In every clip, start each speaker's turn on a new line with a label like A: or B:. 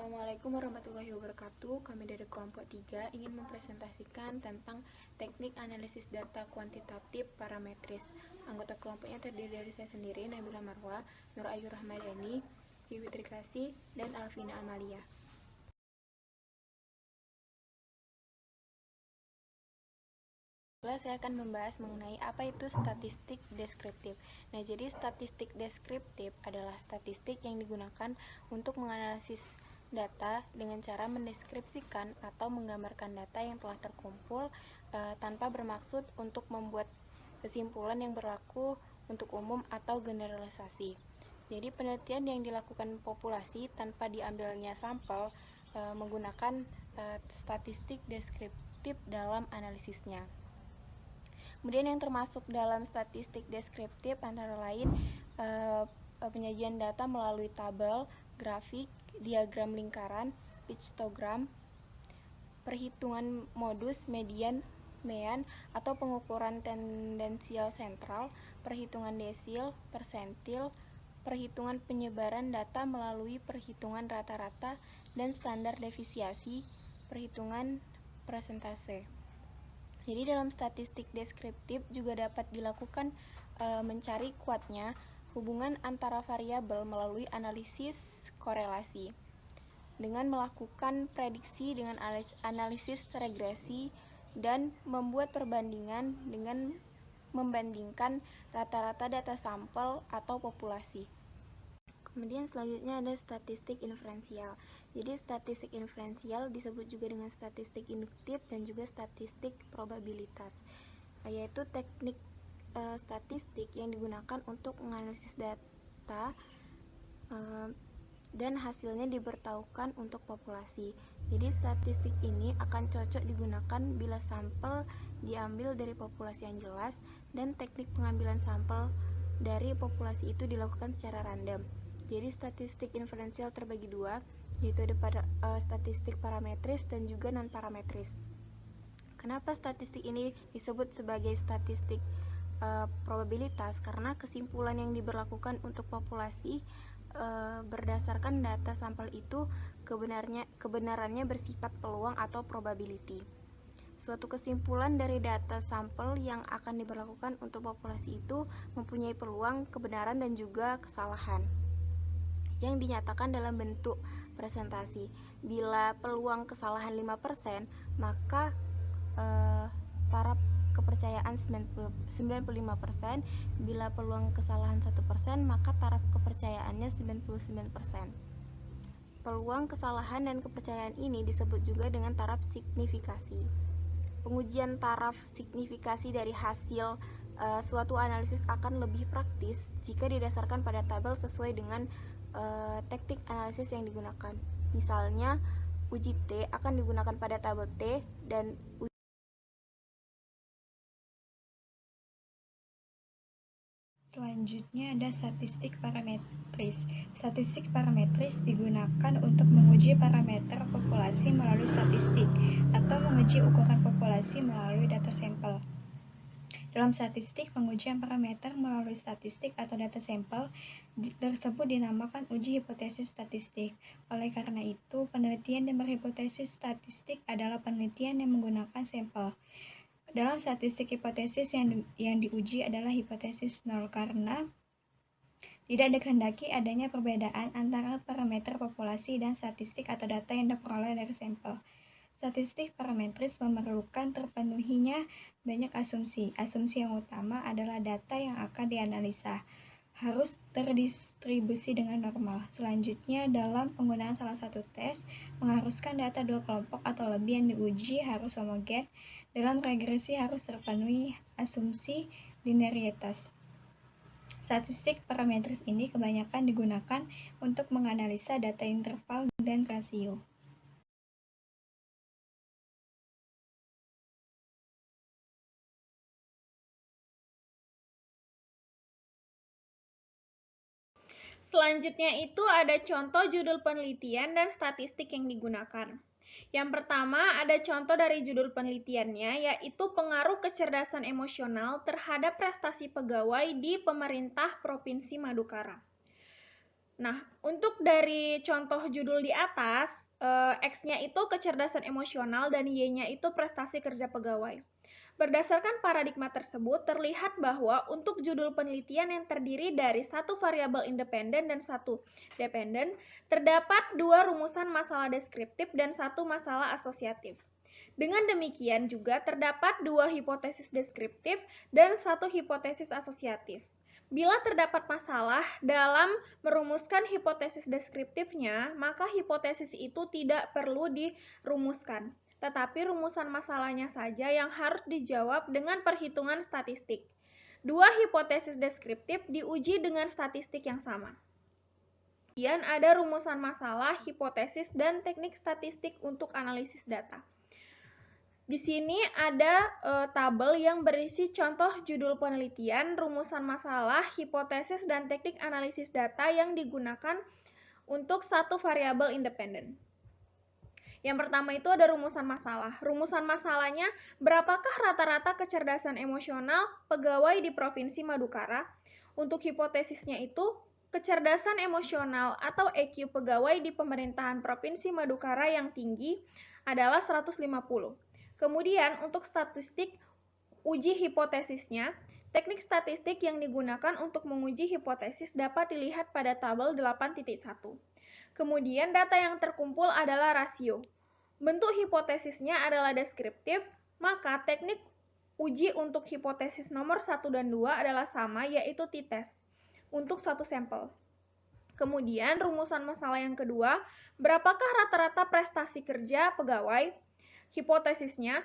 A: Assalamualaikum warahmatullahi wabarakatuh. Kami dari kelompok 3 ingin mempresentasikan tentang teknik analisis data kuantitatif parametris. Anggota kelompoknya terdiri dari saya sendiri, Nabila Marwa, Nur Ayu Rahmadani, Fitri Kasih, dan Alvina Amalia. Saya akan membahas mengenai apa itu statistik deskriptif. Nah, jadi statistik deskriptif adalah statistik yang digunakan untuk menganalisis data dengan cara mendeskripsikan atau menggambarkan data yang telah terkumpul tanpa bermaksud untuk membuat kesimpulan yang berlaku untuk umum atau generalisasi. Jadi penelitian yang dilakukan populasi tanpa diambilnya sampel menggunakan statistik deskriptif dalam analisisnya. Kemudian yang termasuk dalam statistik deskriptif antara lain penyajian data melalui tabel, grafik, diagram lingkaran, histogram, perhitungan modus, median, mean atau pengukuran tendensial sentral, perhitungan desil, persentil, perhitungan penyebaran data melalui perhitungan rata-rata dan standar defisiasi, perhitungan persentase. Jadi dalam statistik deskriptif juga dapat dilakukan mencari kuatnya hubungan antara variabel melalui analisis korelasi dengan melakukan prediksi dengan analisis regresi dan membuat perbandingan dengan membandingkan rata-rata data sampel atau populasi. Kemudian selanjutnya ada statistik inferensial. Jadi statistik inferensial disebut juga dengan statistik induktif dan juga statistik probabilitas, yaitu teknik statistik yang digunakan untuk menganalisis data dan hasilnya diberitahukan untuk populasi. Jadi statistik ini akan cocok digunakan bila sampel diambil dari populasi yang jelas dan teknik pengambilan sampel dari populasi itu dilakukan secara random. Jadi statistik inferensial terbagi dua, yaitu ada statistik parametris dan juga non-parametris. Kenapa statistik ini disebut sebagai statistik probabilitas? Karena kesimpulan yang diberlakukan untuk populasi berdasarkan data sampel itu kebenarannya bersifat peluang atau probability. Suatu kesimpulan dari data sampel yang akan diberlakukan untuk populasi itu mempunyai peluang, kebenaran, dan juga kesalahan yang dinyatakan dalam bentuk presentasi. Bila peluang kesalahan 5%, maka taraf kepercayaan 95%. Bila peluang kesalahan 1%, maka taraf kepercayaannya 99%. Peluang kesalahan dan kepercayaan ini disebut juga dengan taraf signifikasi. Pengujian taraf signifikasi dari hasil suatu analisis akan lebih praktis jika didasarkan pada tabel sesuai dengan teknik analisis yang digunakan. Misalnya, uji T akan digunakan pada tabel T dan
B: Selanjutnya ada statistik parametris. Statistik parametris digunakan untuk menguji parameter populasi melalui statistik atau menguji ukuran populasi melalui data sampel. Dalam statistik, pengujian parameter melalui statistik atau data sampel tersebut dinamakan uji hipotesis statistik. Oleh karena itu, penelitian yang berhipotesis statistik adalah penelitian yang menggunakan sampel. Dalam statistik hipotesis yang diuji adalah hipotesis nol karena tidak dikehendaki adanya perbedaan antara parameter populasi dan statistik atau data yang diperoleh dari sampel. Statistik parametris memerlukan terpenuhinya banyak asumsi. Asumsi yang utama adalah data yang akan dianalisa harus terdistribusi dengan normal. Selanjutnya, dalam penggunaan salah satu tes, mengharuskan data dua kelompok atau lebih yang diuji harus homogen. Dalam regresi harus terpenuhi asumsi linearitas. Statistik parametris ini kebanyakan digunakan untuk menganalisa data interval dan rasio.
C: Selanjutnya itu ada contoh judul penelitian dan statistik yang digunakan. Yang pertama ada contoh dari judul penelitiannya, yaitu pengaruh kecerdasan emosional terhadap prestasi pegawai di pemerintah Provinsi Madukara. Nah, untuk dari contoh judul di atas, X-nya itu kecerdasan emosional dan Y-nya itu prestasi kerja pegawai. Berdasarkan paradigma tersebut, terlihat bahwa untuk judul penelitian yang terdiri dari satu variabel independen dan satu dependen, terdapat dua rumusan masalah deskriptif dan satu masalah asosiatif. Dengan demikian juga terdapat dua hipotesis deskriptif dan satu hipotesis asosiatif. Bila terdapat masalah dalam merumuskan hipotesis deskriptifnya, maka hipotesis itu tidak perlu dirumuskan, tetapi rumusan masalahnya saja yang harus dijawab dengan perhitungan statistik. Dua hipotesis deskriptif diuji dengan statistik yang sama. Kemudian ada rumusan masalah, hipotesis, dan teknik statistik untuk analisis data. Di sini ada tabel yang berisi contoh judul penelitian, rumusan masalah, hipotesis, dan teknik analisis data yang digunakan untuk satu variabel independen. Yang pertama itu ada rumusan masalah. Rumusan masalahnya, berapakah rata-rata kecerdasan emosional pegawai di Provinsi Madukara? Untuk hipotesisnya itu, kecerdasan emosional atau EQ pegawai di pemerintahan Provinsi Madukara yang tinggi adalah 150. Kemudian untuk statistik uji hipotesisnya, teknik statistik yang digunakan untuk menguji hipotesis dapat dilihat pada tabel 8.1. Kemudian data yang terkumpul adalah rasio. Bentuk hipotesisnya adalah deskriptif, maka teknik uji untuk hipotesis nomor 1 dan 2 adalah sama, yaitu t-test untuk satu sampel. Kemudian rumusan masalah yang kedua, berapakah rata-rata prestasi kerja pegawai? Hipotesisnya,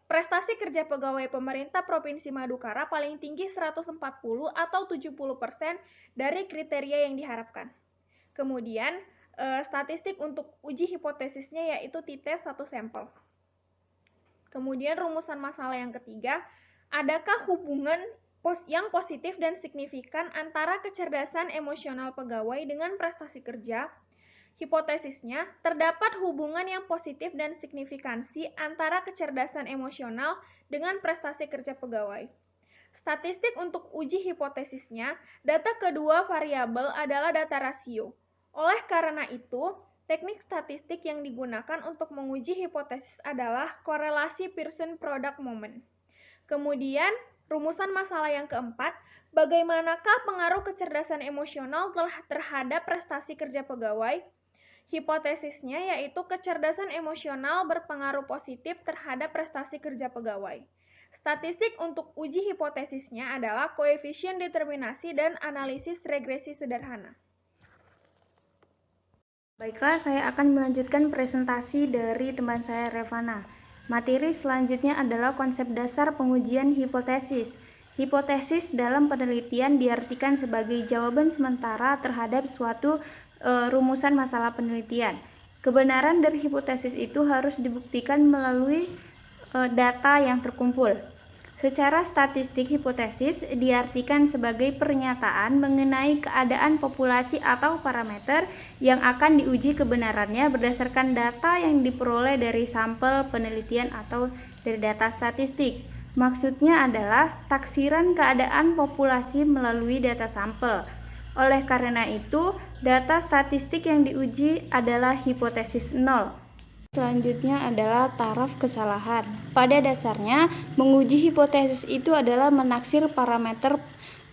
C: prestasi kerja pegawai pemerintah Provinsi Madukara paling tinggi 140 atau 70% dari kriteria yang diharapkan. Kemudian, statistik untuk uji hipotesisnya yaitu t-test satu sampel. Kemudian rumusan masalah yang ketiga, adakah hubungan yang positif dan signifikan antara kecerdasan emosional pegawai dengan prestasi kerja? Hipotesisnya, terdapat hubungan yang positif dan signifikansi antara kecerdasan emosional dengan prestasi kerja pegawai. Statistik untuk uji hipotesisnya, data kedua variabel adalah data rasio. Oleh karena itu, teknik statistik yang digunakan untuk menguji hipotesis adalah korelasi Pearson product moment. Kemudian, rumusan masalah yang keempat, bagaimanakah pengaruh kecerdasan emosional terhadap prestasi kerja pegawai? Hipotesisnya yaitu kecerdasan emosional berpengaruh positif terhadap prestasi kerja pegawai. Statistik untuk uji hipotesisnya adalah koefisien determinasi dan analisis regresi sederhana.
D: Baiklah, saya akan melanjutkan presentasi dari teman saya Revana. Materi selanjutnya adalah konsep dasar pengujian hipotesis. Hipotesis dalam penelitian diartikan sebagai jawaban sementara terhadap suatu rumusan masalah penelitian. Kebenaran dari hipotesis itu harus dibuktikan melalui data yang terkumpul. Secara statistik, hipotesis diartikan sebagai pernyataan mengenai keadaan populasi atau parameter yang akan diuji kebenarannya berdasarkan data yang diperoleh dari sampel penelitian atau dari data statistik. Maksudnya adalah taksiran keadaan populasi melalui data sampel. Oleh karena itu, data statistik yang diuji adalah hipotesis nol. Selanjutnya adalah taraf kesalahan. Pada dasarnya, menguji hipotesis itu adalah menaksir parameter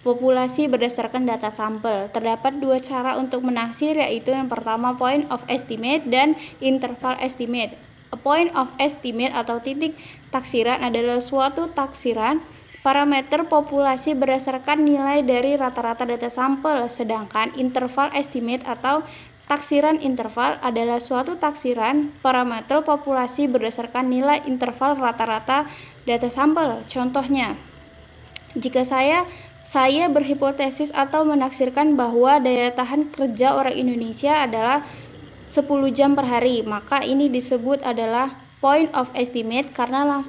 D: populasi berdasarkan data sampel. Terdapat dua cara untuk menaksir, yaitu yang pertama point of estimate dan interval estimate. A point of estimate atau titik taksiran adalah suatu taksiran parameter populasi berdasarkan nilai dari rata-rata data sampel, sedangkan interval estimate atau taksiran interval adalah suatu taksiran parameter populasi berdasarkan nilai interval rata-rata data sampel. Contohnya, jika saya berhipotesis atau menaksirkan bahwa daya tahan kerja orang Indonesia adalah 10 jam per hari, maka ini disebut adalah point of estimate karena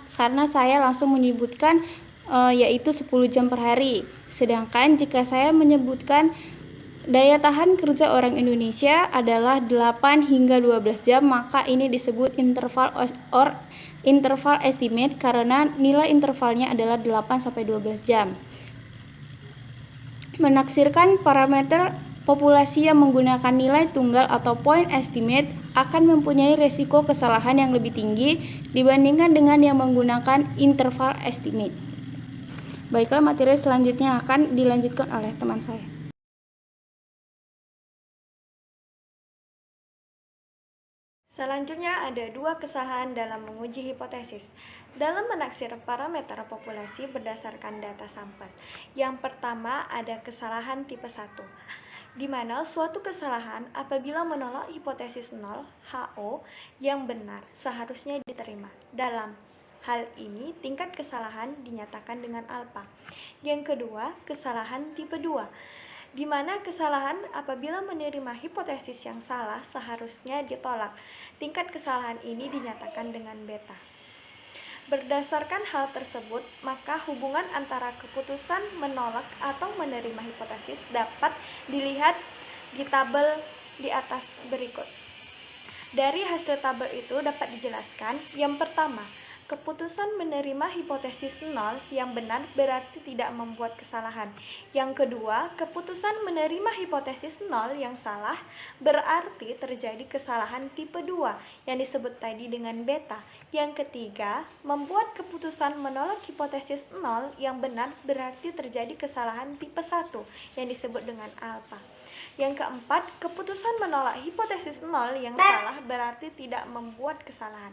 D: saya langsung menyebutkan yaitu 10 jam per hari. Sedangkan jika saya menyebutkan daya tahan kerja orang Indonesia adalah 8 hingga 12 jam, maka ini disebut interval estimate karena nilai intervalnya adalah 8 sampai 12 jam. Menaksirkan parameter Populasi yang menggunakan nilai tunggal atau point estimate akan mempunyai resiko kesalahan yang lebih tinggi dibandingkan dengan yang menggunakan interval estimate. Baiklah, materi selanjutnya akan dilanjutkan oleh teman saya.
A: Selanjutnya ada dua kesalahan dalam menguji hipotesis. Dalam menaksir parameter populasi berdasarkan data sampel. Yang pertama ada kesalahan tipe 1, di mana suatu kesalahan apabila menolak hipotesis 0 HO yang benar seharusnya diterima. Dalam hal ini tingkat kesalahan dinyatakan dengan alfa. Yang kedua, kesalahan tipe 2, di mana kesalahan apabila menerima hipotesis yang salah seharusnya ditolak. Tingkat kesalahan ini dinyatakan dengan beta. Berdasarkan hal tersebut, maka hubungan antara keputusan menolak atau menerima hipotesis dapat dilihat di tabel di atas berikut. Dari hasil tabel itu dapat dijelaskan, yang pertama, keputusan menerima hipotesis 0 yang benar berarti tidak membuat kesalahan. Yang kedua, keputusan menerima hipotesis 0 yang salah berarti terjadi kesalahan tipe 2 yang disebut tadi dengan beta. Yang ketiga, membuat keputusan menolak hipotesis 0 yang benar berarti terjadi kesalahan tipe 1 yang disebut dengan alfa. Yang keempat, keputusan menolak hipotesis 0 yang salah berarti tidak membuat kesalahan.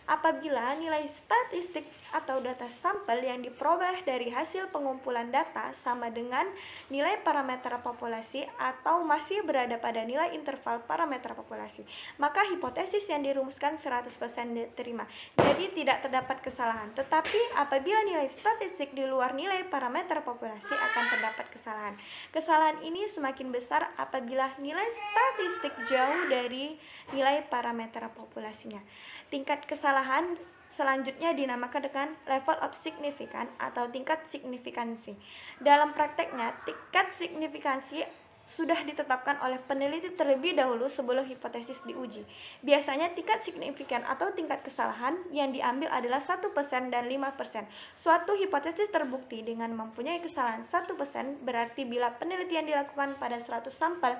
A: Apabila nilai statistik atau data sampel yang diperoleh dari hasil pengumpulan data sama dengan nilai parameter populasi atau masih berada pada nilai interval parameter populasi, maka hipotesis yang dirumuskan 100% diterima. Jadi tidak terdapat kesalahan. Tetapi apabila nilai statistik di luar nilai parameter populasi akan terdapat kesalahan. Kesalahan ini semakin besar apabila nilai statistik jauh dari nilai parameter populasinya. Tingkat kesalahan selanjutnya dinamakan dengan level of significance atau tingkat signifikansi. Dalam prakteknya, tingkat signifikansi sudah ditetapkan oleh peneliti terlebih dahulu sebelum hipotesis diuji. Biasanya tingkat signifikan atau tingkat kesalahan yang diambil adalah 1% dan 5%. Suatu hipotesis terbukti dengan mempunyai kesalahan 1% berarti bila penelitian dilakukan pada 100 sampel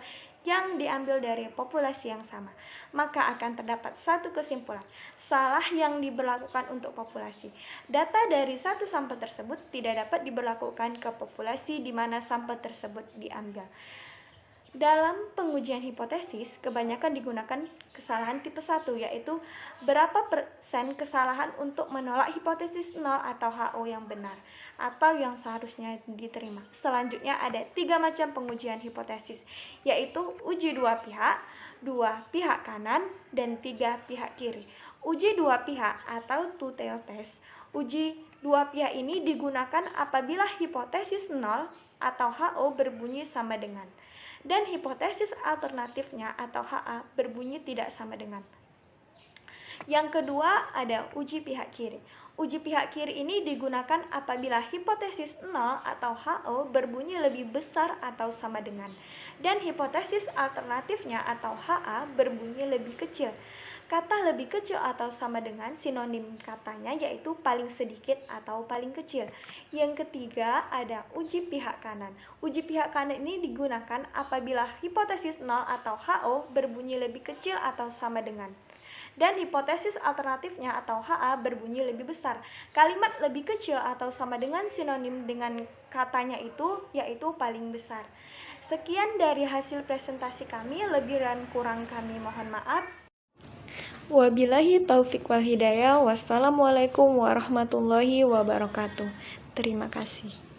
A: yang diambil dari populasi yang sama, maka akan terdapat satu kesimpulan, salah yang diberlakukan untuk populasi. Data dari satu sampel tersebut tidak dapat diberlakukan ke populasi di mana sampel tersebut diambil. Dalam pengujian hipotesis, kebanyakan digunakan kesalahan tipe 1, yaitu berapa persen kesalahan untuk menolak hipotesis 0 atau HO yang benar, atau yang seharusnya diterima. Selanjutnya ada 3 macam pengujian hipotesis, yaitu uji 2 pihak, 2 pihak kanan, dan 3 pihak kiri. Uji 2 pihak atau two-tailed test. Uji 2 pihak ini digunakan apabila hipotesis 0 atau HO berbunyi sama dengan, dan hipotesis alternatifnya atau HA berbunyi tidak sama dengan. Yang kedua ada uji pihak kiri. Uji pihak kiri ini digunakan apabila hipotesis 0 atau HO berbunyi lebih besar atau sama dengan, dan hipotesis alternatifnya atau HA berbunyi lebih kecil. Kata lebih kecil atau sama dengan sinonim katanya yaitu paling sedikit atau paling kecil. Yang ketiga ada uji pihak kanan. Uji pihak kanan ini digunakan apabila hipotesis 0 atau HO berbunyi lebih kecil atau sama dengan, dan hipotesis alternatifnya atau HA berbunyi lebih besar. Kalimat lebih kecil atau sama dengan sinonim dengan katanya itu yaitu paling besar. Sekian dari hasil presentasi kami, lebih dan kurang kami mohon maaf. Wabillahi taufik wal hidayah. Wassalamualaikum warahmatullahi wabarakatuh. Terima kasih.